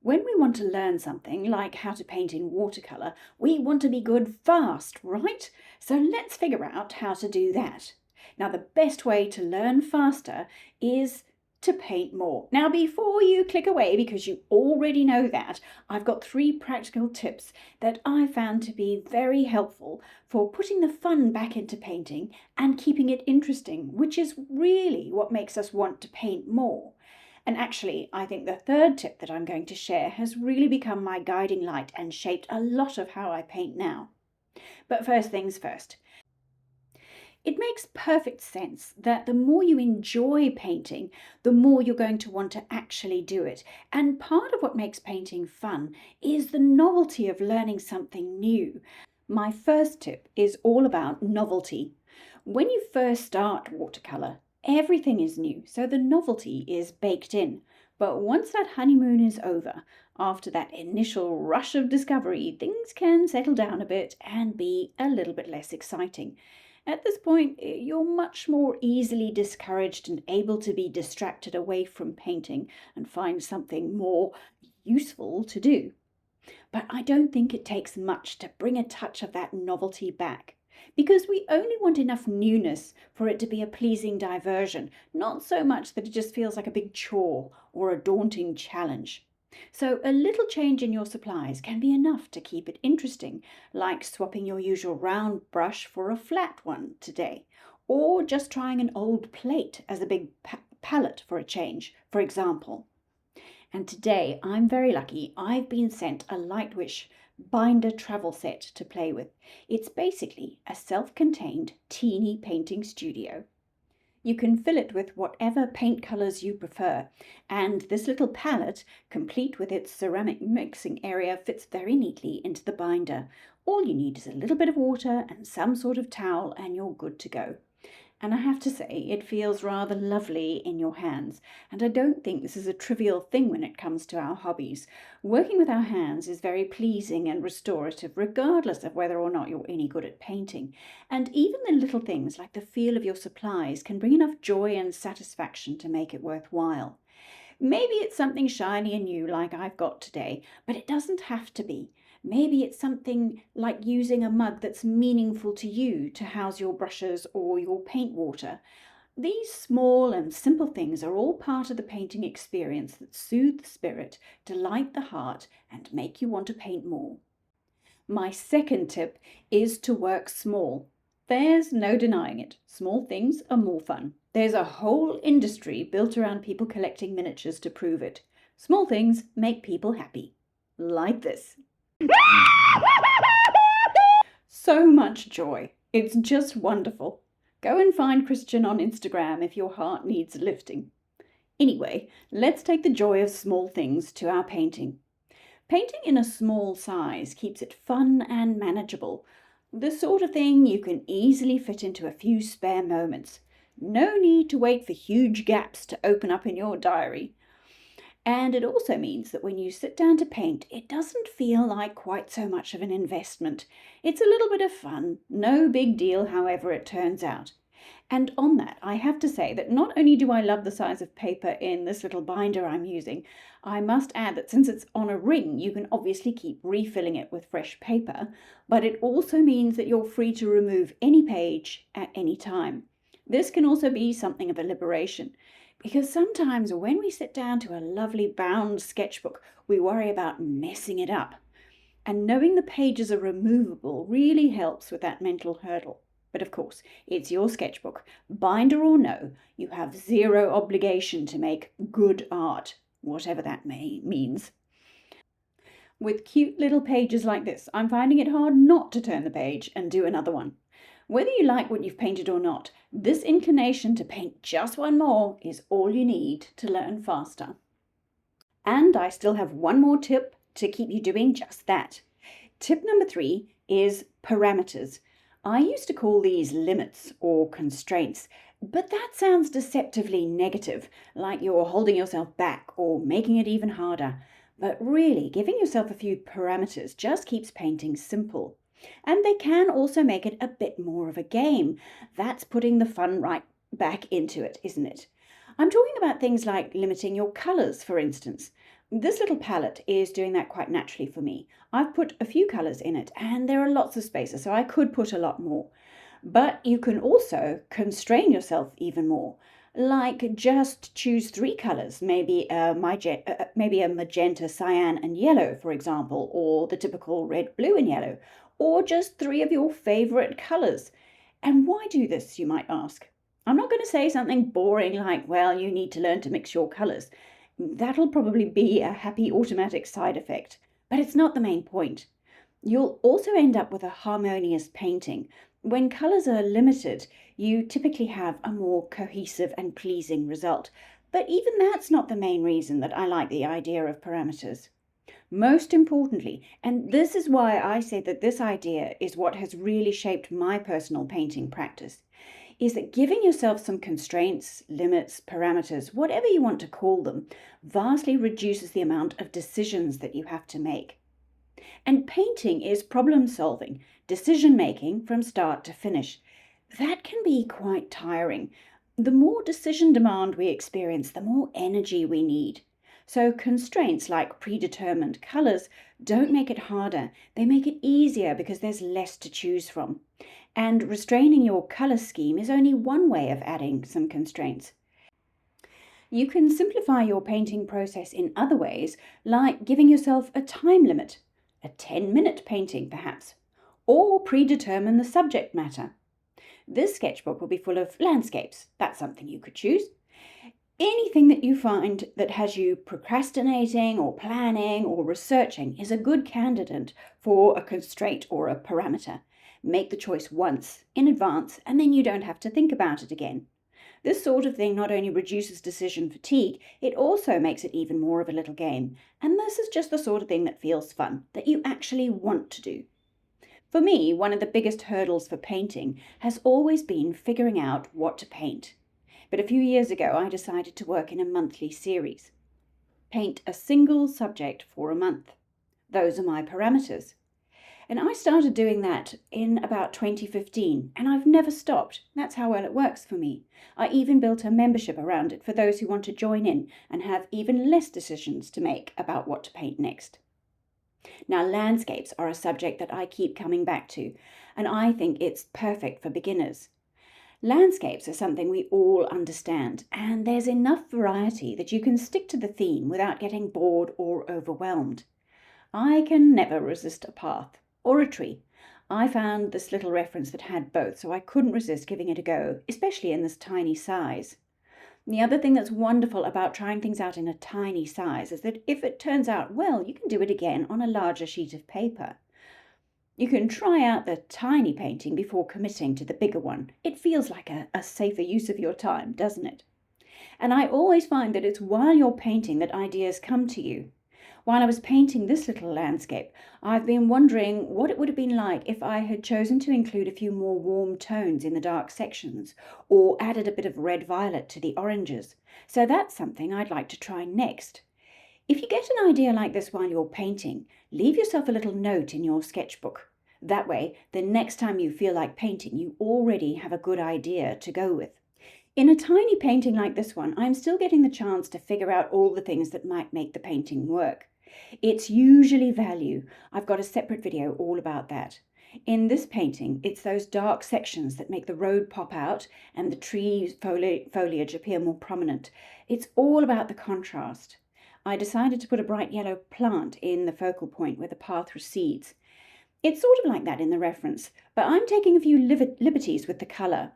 When we want to learn something, like how to paint in watercolour, we want to be good fast, right? So let's figure out how to do that. Now, the best way to learn faster is to paint more. Now, before you click away, because you already know that, I've got 3 practical tips that I found to be very helpful for putting the fun back into painting and keeping it interesting, which is really what makes us want to paint more. And actually, I think the third tip that I'm going to share has really become my guiding light and shaped a lot of how I paint now. But first things first. It makes perfect sense that the more you enjoy painting, the more you're going to want to actually do it. And part of what makes painting fun is the novelty of learning something new. My first tip is all about novelty. When you first start watercolour, everything is new, so the novelty is baked in. But once that honeymoon is over, after that initial rush of discovery, things can settle down a bit and be a little bit less exciting. At this point, you're much more easily discouraged and able to be distracted away from painting and find something more useful to do. But I don't think it takes much to bring a touch of that novelty back, because we only want enough newness for it to be a pleasing diversion, not so much that it just feels like a big chore or a daunting challenge. So a little change in your supplies can be enough to keep it interesting, like swapping your usual round brush for a flat one today, or just trying an old plate as a big palette for a change, for example. And today I'm very lucky. I've been sent a Lightwish binder travel set to play with. It's basically a self-contained teeny painting studio. You can fill it with whatever paint colours you prefer, and this little palette, complete with its ceramic mixing area, fits very neatly into the binder. All you need is a little bit of water and some sort of towel and you're good to go. And I have to say, it feels rather lovely in your hands. And I don't think this is a trivial thing when it comes to our hobbies. Working with our hands is very pleasing and restorative, regardless of whether or not you're any good at painting. And even the little things like the feel of your supplies can bring enough joy and satisfaction to make it worthwhile. Maybe it's something shiny and new like I've got today, but it doesn't have to be. Maybe it's something like using a mug that's meaningful to you to house your brushes or your paint water. These small and simple things are all part of the painting experience that soothe the spirit, delight the heart, and make you want to paint more. My second tip is to work small. There's no denying it. Small things are more fun. There's a whole industry built around people collecting miniatures to prove it. Small things make people happy. Like this. So much joy. It's just wonderful. Go and find Christian on Instagram if your heart needs lifting. Anyway, let's take the joy of small things to our painting. Painting in a small size keeps it fun and manageable. The sort of thing you can easily fit into a few spare moments. No need to wait for huge gaps to open up in your diary. And it also means that when you sit down to paint, it doesn't feel like quite so much of an investment. It's a little bit of fun, no big deal however it turns out. And on that, I have to say that not only do I love the size of paper in this little binder I'm using, I must add that since it's on a ring, you can obviously keep refilling it with fresh paper, but it also means that you're free to remove any page at any time. This can also be something of a liberation, because sometimes when we sit down to a lovely bound sketchbook, we worry about messing it up. And knowing the pages are removable really helps with that mental hurdle. But of course, it's your sketchbook. Binder or no, you have zero obligation to make good art, whatever that means. With cute little pages like this, I'm finding it hard not to turn the page and do another one. Whether you like what you've painted or not, this inclination to paint just one more is all you need to learn faster. And I still have one more tip to keep you doing just that. Tip number 3 is parameters. I used to call these limits or constraints, but that sounds deceptively negative, like you're holding yourself back or making it even harder. But really, giving yourself a few parameters just keeps painting simple. And they can also make it a bit more of a game. That's putting the fun right back into it, isn't it? I'm talking about things like limiting your colours, for instance. This little palette is doing that quite naturally for me. I've put a few colours in it and there are lots of spaces, so I could put a lot more. But you can also constrain yourself even more. Like just choose 3 colours, maybe a magenta, cyan and yellow, for example, or the typical red, blue and yellow, or just 3 of your favourite colours. And why do this, you might ask? I'm not going to say something boring like, well, you need to learn to mix your colours. That'll probably be a happy automatic side effect, but it's not the main point. You'll also end up with a harmonious painting. When colours are limited, you typically have a more cohesive and pleasing result. But even that's not the main reason that I like the idea of parameters. Most importantly, and this is why I say that this idea is what has really shaped my personal painting practice, is that giving yourself some constraints, limits, parameters, whatever you want to call them, vastly reduces the amount of decisions that you have to make. And painting is problem solving, decision making from start to finish. That can be quite tiring. The more decision demand we experience, the more energy we need. So constraints like predetermined colours don't make it harder, they make it easier because there's less to choose from. And restraining your colour scheme is only one way of adding some constraints. You can simplify your painting process in other ways, like giving yourself a time limit, a 10-minute painting perhaps, or predetermine the subject matter. This sketchbook will be full of landscapes. That's something you could choose. Anything that you find that has you procrastinating or planning or researching is a good candidate for a constraint or a parameter. Make the choice once in advance and then you don't have to think about it again. This sort of thing not only reduces decision fatigue, it also makes it even more of a little game. And this is just the sort of thing that feels fun, that you actually want to do. For me, one of the biggest hurdles for painting has always been figuring out what to paint. But a few years ago, I decided to work in a monthly series. Paint a single subject for a month. Those are my parameters. And I started doing that in about 2015, and I've never stopped. That's how well it works for me. I even built a membership around it for those who want to join in and have even less decisions to make about what to paint next. Now, landscapes are a subject that I keep coming back to, and I think it's perfect for beginners. Landscapes are something we all understand, and there's enough variety that you can stick to the theme without getting bored or overwhelmed. I can never resist a path or a tree. I found this little reference that had both, so I couldn't resist giving it a go, especially in this tiny size. The other thing that's wonderful about trying things out in a tiny size is that if it turns out well, you can do it again on a larger sheet of paper. You can try out the tiny painting before committing to the bigger one. It feels like a safer use of your time, doesn't it? And I always find that it's while you're painting that ideas come to you. While I was painting this little landscape, I've been wondering what it would have been like if I had chosen to include a few more warm tones in the dark sections, or added a bit of red-violet to the oranges. So that's something I'd like to try next. If you get an idea like this while you're painting, leave yourself a little note in your sketchbook. That way, the next time you feel like painting, you already have a good idea to go with. In a tiny painting like this one, I'm still getting the chance to figure out all the things that might make the painting work. It's usually value. I've got a separate video all about that. In this painting, it's those dark sections that make the road pop out and the trees' foliage appear more prominent. It's all about the contrast. I decided to put a bright yellow plant in the focal point where the path recedes. It's sort of like that in the reference, but I'm taking a few liberties with the colour,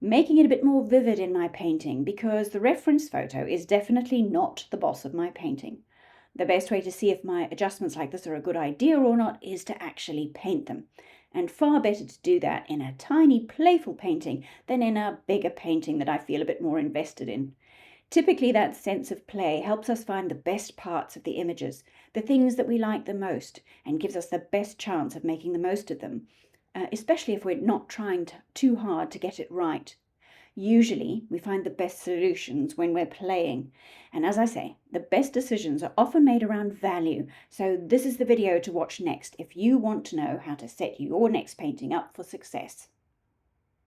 making it a bit more vivid in my painting because the reference photo is definitely not the boss of my painting. The best way to see if my adjustments like this are a good idea or not is to actually paint them. And far better to do that in a tiny playful painting than in a bigger painting that I feel a bit more invested in. Typically that sense of play helps us find the best parts of the images, the things that we like the most, and gives us the best chance of making the most of them, especially if we're not trying too hard to get it right. Usually we find the best solutions when we're playing, and as I say, the best decisions are often made around value, so this is the video to watch next if you want to know how to set your next painting up for success.